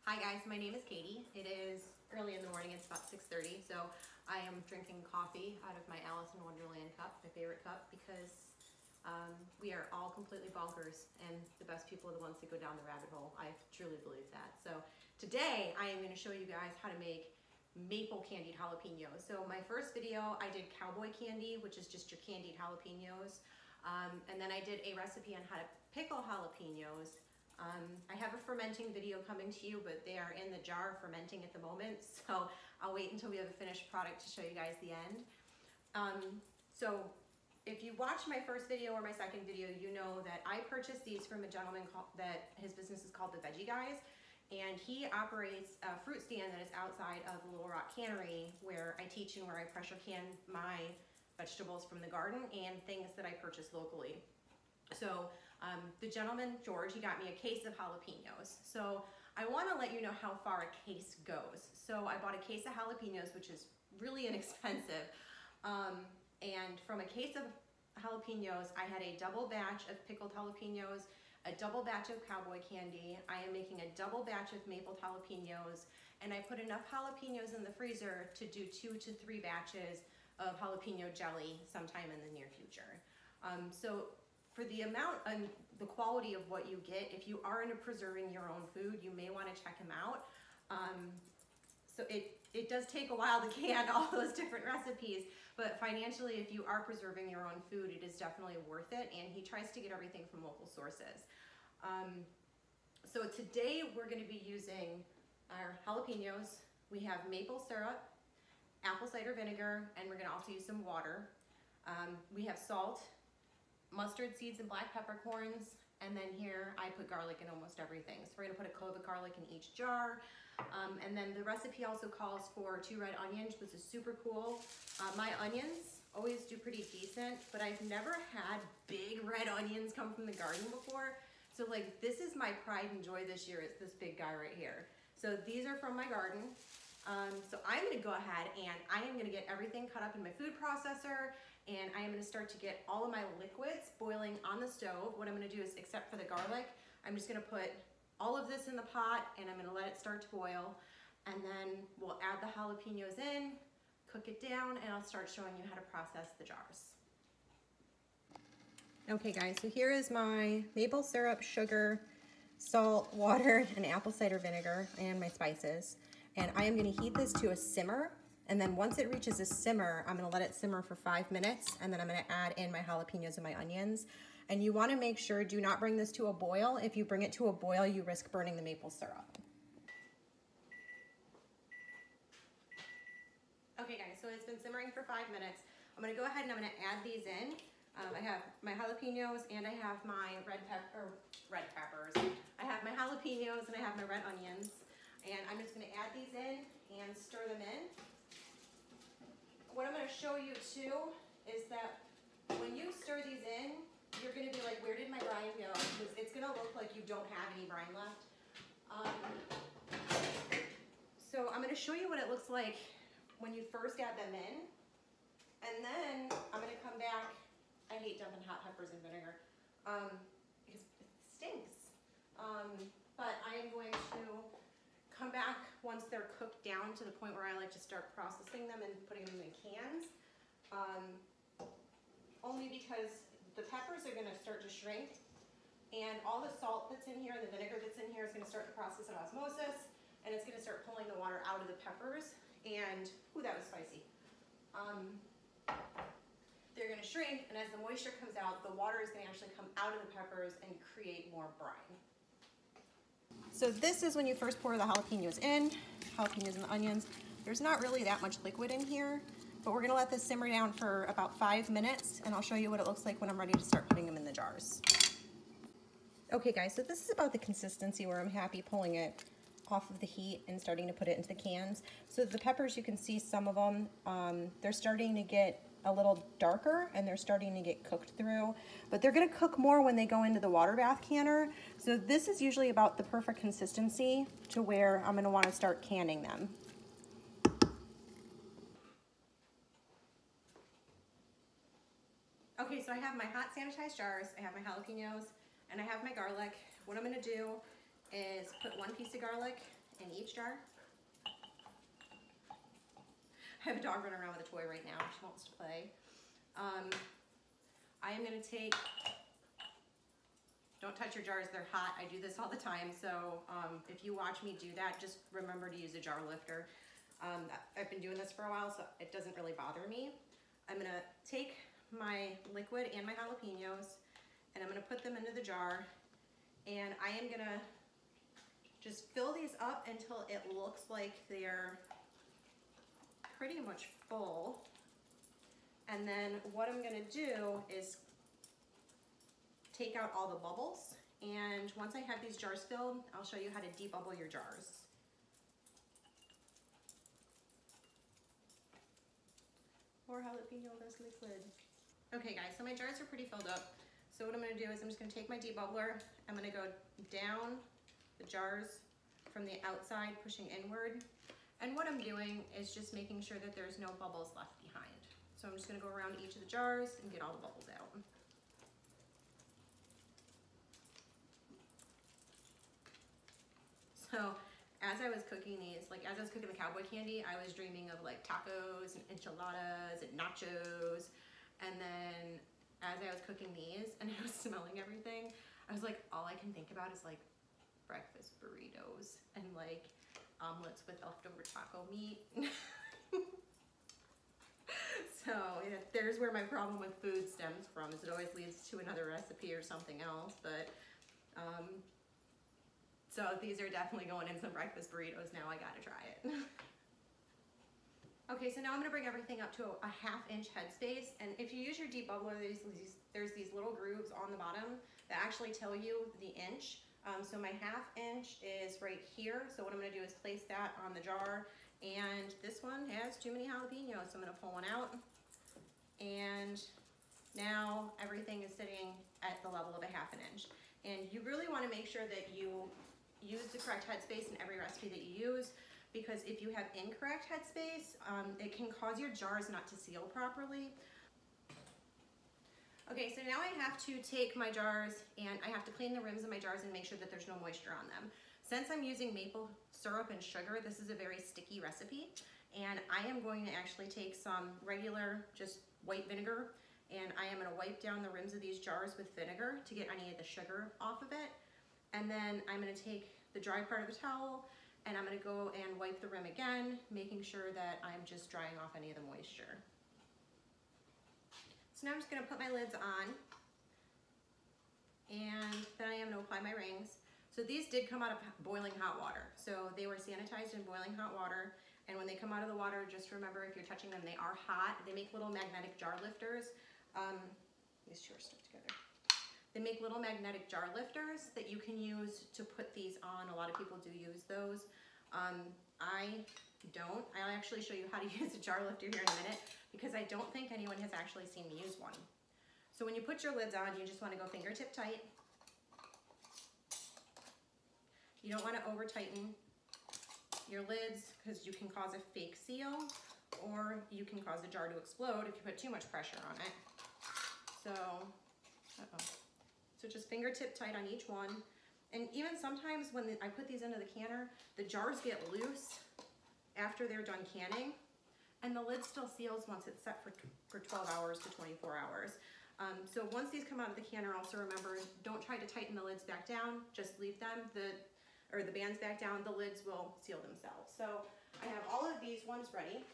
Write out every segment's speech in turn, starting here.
Hi guys, my name is Katie. It is early in the morning, it's about 6:30, so I am drinking coffee out of my Alice in Wonderland cup, my favorite cup, because we are all completely bonkers and the best people are the ones that go down the rabbit hole. I truly believe that. So today I am going to show you guys how to make maple candied jalapenos. So my first video I did cowboy candy, which is just your candied jalapenos, and then I did a recipe on how to pickle jalapenos. I have a fermenting video coming to you, but they are in the jar fermenting at the moment, so I'll wait until we have a finished product to show you guys the end. So if you watched my first video or my second video, you know that I purchased these from a gentleman that his business is called the Veggie Guyz, and he operates a fruit stand that is outside of the Little Rock Cannery, where I teach and where I pressure can my vegetables from the garden and things that I purchase locally. So the gentleman, George, he got me a case of jalapenos. So I want to let you know how far a case goes. So I bought a case of jalapenos, which is really inexpensive. And from a case of jalapenos, I had a double batch of pickled jalapenos, a double batch of cowboy candy. I am making a double batch of maple jalapenos, and I put enough jalapenos in the freezer to do 2 to 3 batches of jalapeno jelly sometime in the near future. So for the amount and the quality of what you get, if you are into preserving your own food, you may want to check him out. So it does take a while to can all those different recipes, but financially, if you are preserving your own food, it is definitely worth it, and he tries to get everything from local sources. So today we're going to be using our jalapenos. We have maple syrup, apple cider vinegar, and we're going to also use some water. We have salt, mustard seeds and black peppercorns, and then here I put garlic in almost everything. So we're gonna put a clove of garlic in each jar. And then the recipe also calls for 2 red onions, which is super cool. My onions always do pretty decent, but I've never had big red onions come from the garden before. So like, this is my pride and joy this year, it's this big guy right here. So these are from my garden. So I'm gonna go ahead and I am gonna get everything cut up in my food processor, and I am gonna start to get all of my liquids boiling on the stove. What I'm gonna do is, except for the garlic, I'm just gonna put all of this in the pot and I'm gonna let it start to boil, and then we'll add the jalapenos in, cook it down, and I'll start showing you how to process the jars. Okay guys, so here is my maple syrup, sugar, salt, water, and apple cider vinegar, and my spices. And I am gonna heat this to a simmer, and then once it reaches a simmer, I'm gonna let it simmer for 5 minutes, and then I'm gonna add in my jalapenos and my onions. And you wanna make sure, do not bring this to a boil. If you bring it to a boil, you risk burning the maple syrup. Okay guys, so it's been simmering for 5 minutes. I'm gonna go ahead and I'm gonna add these in. I have my jalapenos and I have my red peppers. I have my jalapenos and I have my red onions. And I'm just gonna add these in and stir them in. What I'm gonna show you too is that when you stir these in, you're gonna be like, where did my brine go? Because it's gonna look like you don't have any brine left. So I'm gonna show you what it looks like when you first add them in. And then I'm gonna come back. I hate dumping hot peppers in vinegar because it stinks. But I am going to come back once they're cooked down to the point where I like to start processing them and putting them in cans. Only because the peppers are gonna start to shrink, and all the salt that's in here and the vinegar that's in here is gonna start the process of osmosis, and it's gonna start pulling the water out of the peppers, and, ooh, that was spicy. They're gonna shrink, and as the moisture comes out, the water is gonna actually come out of the peppers and create more brine. So this is when you first pour the jalapenos and the onions. There's not really that much liquid in here, but we're gonna let this simmer down for about 5 minutes, and I'll show you what it looks like when I'm ready to start putting them in the jars. Okay guys, so this is about the consistency where I'm happy pulling it off of the heat and starting to put it into the cans. So the peppers, you can see some of them, they're starting to get a little darker and they're starting to get cooked through, but they're gonna cook more when they go into the water bath canner. So this is usually about the perfect consistency to where I'm gonna wanna start canning them. Okay, so I have my hot sanitized jars, I have my jalapenos, and I have my garlic. What I'm gonna do is put 1 piece of garlic in each jar. I have a dog running around with a toy right now. She wants to play. I am gonna take, don't touch your jars, they're hot. I do this all the time, so if you watch me do that, just remember to use a jar lifter. I've been doing this for a while, so it doesn't really bother me. I'm gonna take my liquid and my jalapenos, and I'm gonna put them into the jar, and I am gonna just fill these up until it looks like they're pretty much full. And then what I'm gonna do is take out all the bubbles, and once I have these jars filled, I'll show you how to debubble your jars. More jalapeno, less liquid. Okay guys, so my jars are pretty filled up. So what I'm gonna do is I'm just gonna take my debubbler, I'm gonna go down the jars from the outside, pushing inward. And what I'm doing is just making sure that there's no bubbles left behind. So I'm just gonna go around each of the jars and get all the bubbles out. So as I was cooking these, like as I was cooking the cowboy candy, I was dreaming of like tacos and enchiladas and nachos. And then as I was cooking these and I was smelling everything, I was like, all I can think about is like breakfast burritos and like omelets with leftover taco meat. So yeah, there's where my problem with food stems from, is it always leads to another recipe or something else. But so these are definitely going in some breakfast burritos now. I gotta try it. Okay, so now I'm gonna bring everything up to a 1/2 inch headspace. And if you use your debubbler, there's these little grooves on the bottom that actually tell you the inch. So my 1/2 inch is right here. So what I'm gonna do is place that on the jar. And this one has too many jalapenos, so I'm gonna pull one out. And now everything is sitting at the level of a 1/2 inch. And you really wanna make sure that you use the correct headspace in every recipe that you use, because if you have incorrect headspace, it can cause your jars not to seal properly. Okay, so now I have to take my jars and I have to clean the rims of my jars and make sure that there's no moisture on them. Since I'm using maple syrup and sugar, this is a very sticky recipe, and I am going to actually take some regular, just white vinegar, and I am gonna wipe down the rims of these jars with vinegar to get any of the sugar off of it. And then I'm gonna take the dry part of the towel and I'm gonna go and wipe the rim again, making sure that I'm just drying off any of the moisture. So now I'm just gonna put my lids on, and then I am gonna apply my rings. So these did come out of boiling hot water. So they were sanitized in boiling hot water. And when they come out of the water, just remember, if you're touching them, they are hot. They make little magnetic jar lifters. These two are stuck together. They make little magnetic jar lifters that you can use to put these on. A lot of people do use those. I don't. I'll actually show you how to use a jar lifter here in a minute, because I don't think anyone has actually seen me use one. So when you put your lids on, you just want to go fingertip tight. You don't want to over tighten your lids, because you can cause a fake seal, or you can cause the jar to explode if you put too much pressure on it. So, So just fingertip tight on each one. And even sometimes when I put these into the canner, the jars get loose after they're done canning, and the lid still seals once it's set for 12 hours to 24 hours. So once these come out of the canner, also remember, don't try to tighten the lids back down, just leave them, or the bands back down, the lids will seal themselves. So I have all of these ones ready.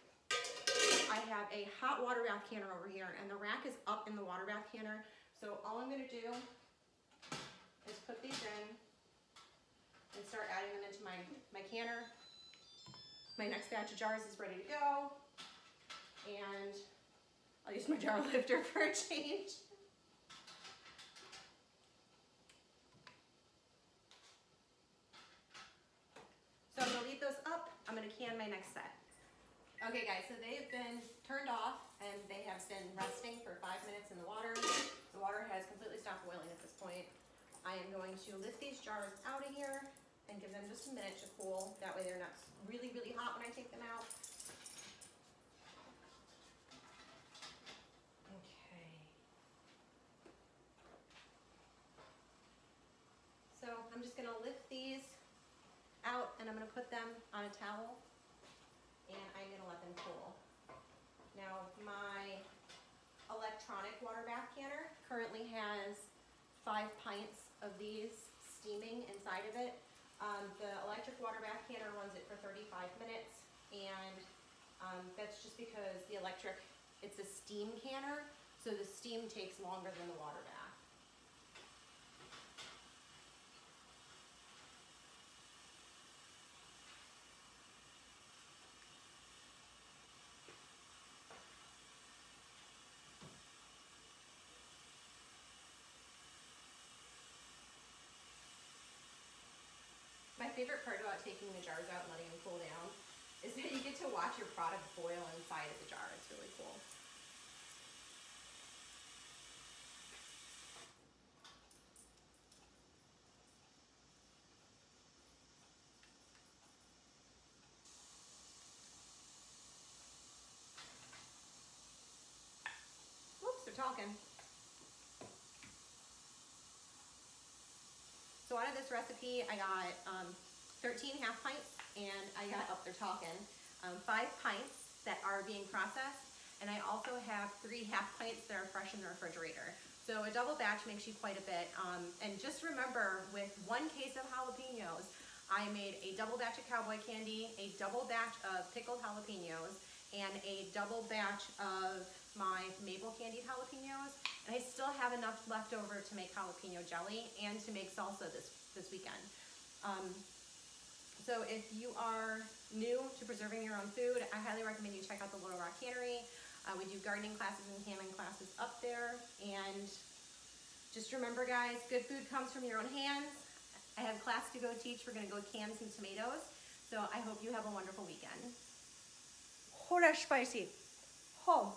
I have a hot water bath canner over here, and the rack is up in the water bath canner. So all I'm gonna do is put these in and start adding them into my canner. My next batch of jars is ready to go, and I'll use my jar lifter for a change. So I'm gonna leave those up. I'm gonna can my next set. Okay guys, so they've been turned off and they have been resting for 5 minutes in the water. The water has completely stopped boiling at this point. I am going to lift these jars out of here and give them just a minute to cool. That way they're not really, really hot when I take them out. Okay. So I'm just gonna lift these out and and I'm gonna put them on a towel and I'm gonna let them cool. Now my electronic water bath canner currently has 5 pints of these steaming inside of it. The electric water bath canner runs it for 35 minutes, and that's just because the electric, it's a steam canner, so the steam takes longer than the water bath. My favorite part about taking the jars out and letting them cool down is that you get to watch your product boil inside of the jar. It's really cool. Whoops, they're talking. So out of this recipe, I got 13 half pints, and I got, oh, they're talking, 5 pints that are being processed, and I also have 3 half pints that are fresh in the refrigerator. So a double batch makes you quite a bit. And just remember, with 1 case of jalapenos, I made a double batch of cowboy candy, a double batch of pickled jalapenos, and a double batch of my maple candied jalapenos, and I still have enough left over to make jalapeno jelly and to make salsa this weekend. So if you are new to preserving your own food, I highly recommend you check out the Little Rock Cannery. We do gardening classes and canning classes up there, and just remember, guys, good food comes from your own hands. I have class to go teach. We're gonna go can some tomatoes, so I hope you have a wonderful weekend. Oh, that's spicy. Oh.